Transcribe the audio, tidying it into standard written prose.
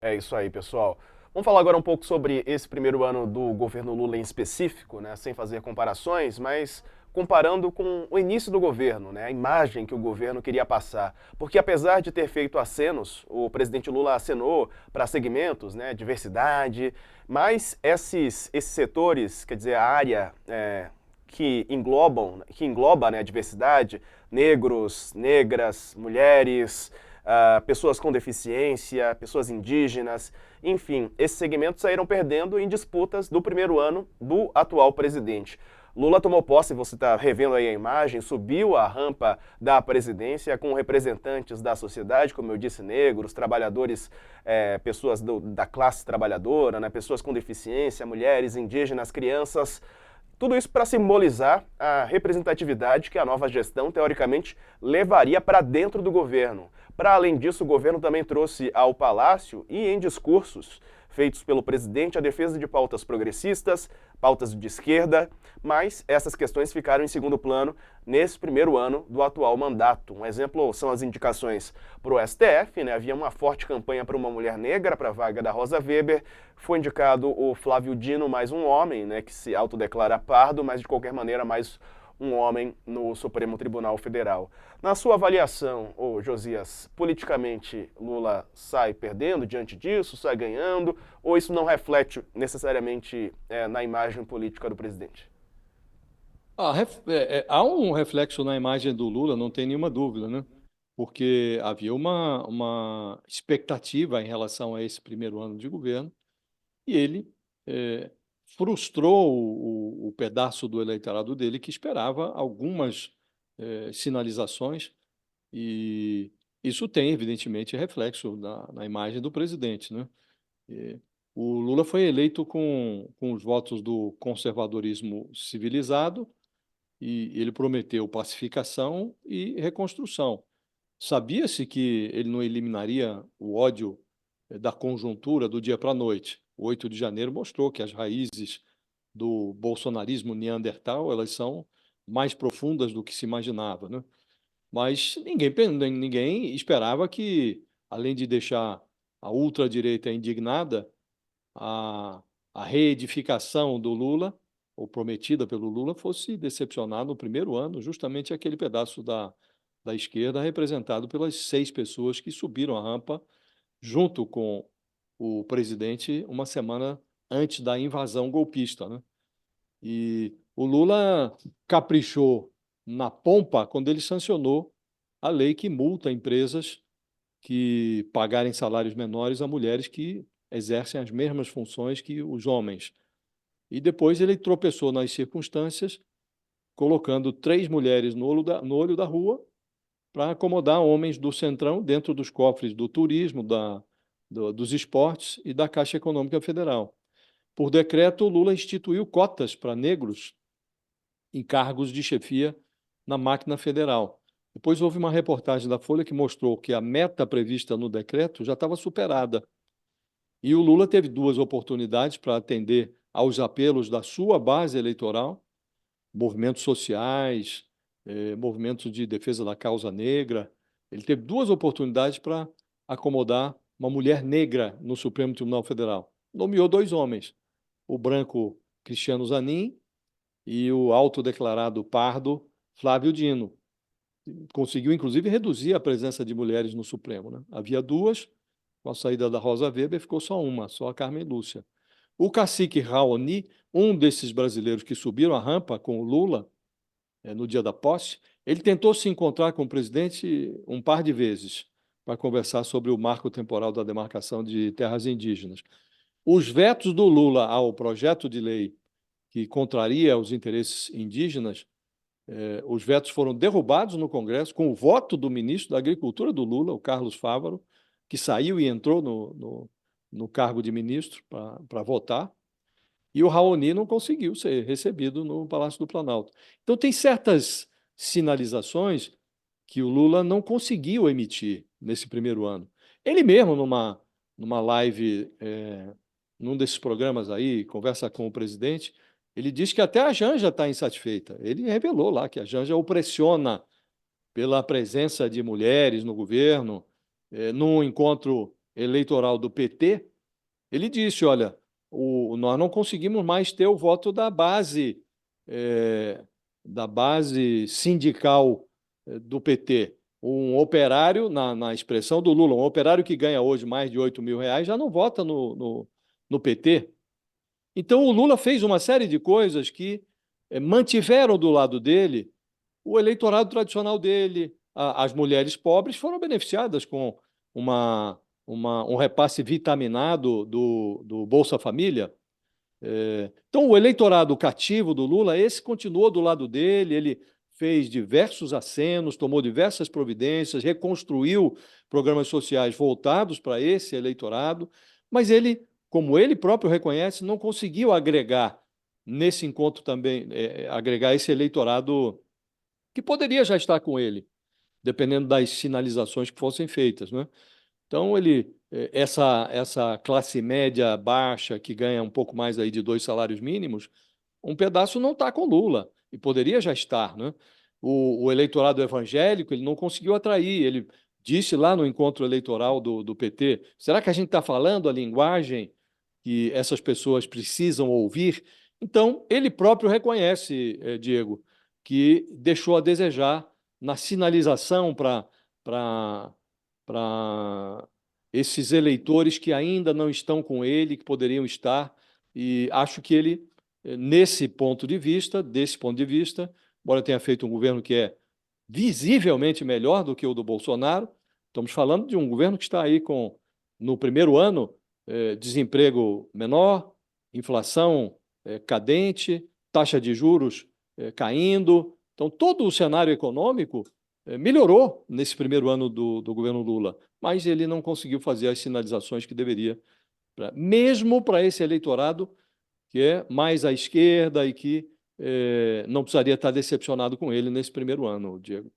É isso aí, pessoal. Vamos falar agora um pouco sobre esse primeiro ano do governo Lula em específico, né, sem fazer comparações, mas comparando com o início do governo, né, a imagem que o governo queria passar. Porque apesar de ter feito acenos, o presidente Lula acenou para segmentos, né, diversidade, mas esses setores, quer dizer, a área que engloba, né, a diversidade, negros, negras, mulheres, pessoas com deficiência, pessoas indígenas, enfim, esses segmentos saíram perdendo em disputas do primeiro ano do atual presidente. Lula tomou posse, você está revendo aí a imagem, subiu a rampa da presidência com representantes da sociedade, como eu disse, negros, trabalhadores, pessoas da classe trabalhadora, né, pessoas com deficiência, mulheres, indígenas, crianças, tudo isso para simbolizar a representatividade que a nova gestão, teoricamente, levaria para dentro do governo. Para além disso, o governo também trouxe ao Palácio e em discursos feitos pelo presidente a defesa de pautas progressistas, pautas de esquerda, mas essas questões ficaram em segundo plano nesse primeiro ano do atual mandato. Um exemplo são as indicações para o STF, né? Havia uma forte campanha para uma mulher negra para a vaga da Rosa Weber, foi indicado o Flávio Dino, mais um homem, né, que se autodeclara pardo, mas de qualquer maneira mais um homem no Supremo Tribunal Federal. Na sua avaliação, Josias, politicamente Lula sai perdendo diante disso, sai ganhando, ou isso não reflete necessariamente na imagem política do presidente? Há um reflexo na imagem do Lula, não tem nenhuma dúvida, né? Porque havia uma expectativa em relação a esse primeiro ano de governo e ele eh, frustrou o pedaço do eleitorado dele que esperava algumas sinalizações e isso tem, evidentemente, reflexo na imagem do presidente, né? Eh, o Lula foi eleito com os votos do conservadorismo civilizado e ele prometeu pacificação e reconstrução. Sabia-se que ele não eliminaria o ódio da conjuntura do dia para a noite. O 8 de janeiro mostrou que as raízes do bolsonarismo neandertal elas são mais profundas do que se imaginava, né? Mas ninguém esperava que, além de deixar a ultradireita indignada, a, a reedificação do Lula, ou prometida pelo Lula, fosse decepcionar no primeiro ano, justamente aquele pedaço da esquerda representado pelas 6 pessoas que subiram a rampa junto com o presidente uma semana antes da invasão golpista, né? E o Lula caprichou na pompa quando ele sancionou a lei que multa empresas que pagarem salários menores a mulheres que exercem as mesmas funções que os homens. E depois ele tropeçou nas circunstâncias, colocando 3 mulheres no olho da rua para acomodar homens do Centrão dentro dos cofres do turismo, dos esportes e da Caixa Econômica Federal. Por decreto, o Lula instituiu cotas para negros em cargos de chefia na máquina federal. Depois houve uma reportagem da Folha que mostrou que a meta prevista no decreto já estava superada. E o Lula teve 2 oportunidades para atender aos apelos da sua base eleitoral, movimentos sociais, movimentos de defesa da causa negra. Ele teve 2 oportunidades para acomodar uma mulher negra no Supremo Tribunal Federal. Nomeou 2 homens, o branco Cristiano Zanin e o autodeclarado pardo Flávio Dino. Conseguiu, inclusive, reduzir a presença de mulheres no Supremo, né? Havia 2, com a saída da Rosa Weber, ficou só uma, só a Carmen Lúcia. O cacique Raoni, um desses brasileiros que subiram a rampa com o Lula no dia da posse, ele tentou se encontrar com o presidente um par de vezes para conversar sobre o marco temporal da demarcação de terras indígenas. Os vetos do Lula ao projeto de lei que contraria os interesses indígenas, os vetos foram derrubados no Congresso com o voto do ministro da Agricultura do Lula, o Carlos Fávaro, que saiu e entrou no cargo de ministro para votar, e o Raoni não conseguiu ser recebido no Palácio do Planalto. Então, tem certas sinalizações que o Lula não conseguiu emitir nesse primeiro ano. Ele mesmo, numa live, num desses programas aí, conversa com o presidente, ele diz que até a Janja está insatisfeita. Ele revelou lá que a Janja o pressiona pela presença de mulheres no governo. Num encontro eleitoral do PT, ele disse, olha, nós não conseguimos mais ter o voto da base sindical do PT. Um operário, na expressão do Lula, um operário que ganha hoje mais de R$ 8.000 já não vota no PT. Então, o Lula fez uma série de coisas que mantiveram do lado dele o eleitorado tradicional dele. As mulheres pobres foram beneficiadas com um repasse vitaminado do Bolsa Família. Então, o eleitorado cativo do Lula, esse continuou do lado dele, ele fez diversos acenos, tomou diversas providências, reconstruiu programas sociais voltados para esse eleitorado, mas ele, como ele próprio reconhece, não conseguiu agregar nesse encontro também, agregar esse eleitorado que poderia já estar com ele, dependendo das sinalizações que fossem feitas, né? Então, essa classe média baixa, que ganha um pouco mais aí de 2 salários mínimos, um pedaço não está com Lula, e poderia já estar, né? O eleitorado evangélico, ele não conseguiu atrair, ele disse lá no encontro eleitoral do PT, será que a gente está falando a linguagem que essas pessoas precisam ouvir? Então, ele próprio reconhece, Diego, que deixou a desejar na sinalização para esses eleitores que ainda não estão com ele, que poderiam estar, e acho que ele, desse ponto de vista, embora tenha feito um governo que é visivelmente melhor do que o do Bolsonaro, estamos falando de um governo que está aí com, no primeiro ano, desemprego menor, inflação cadente, taxa de juros caindo. Então, todo o cenário econômico melhorou nesse primeiro ano do governo Lula, mas ele não conseguiu fazer as sinalizações que deveria, mesmo para esse eleitorado que é mais à esquerda e que não precisaria estar decepcionado com ele nesse primeiro ano, Diego.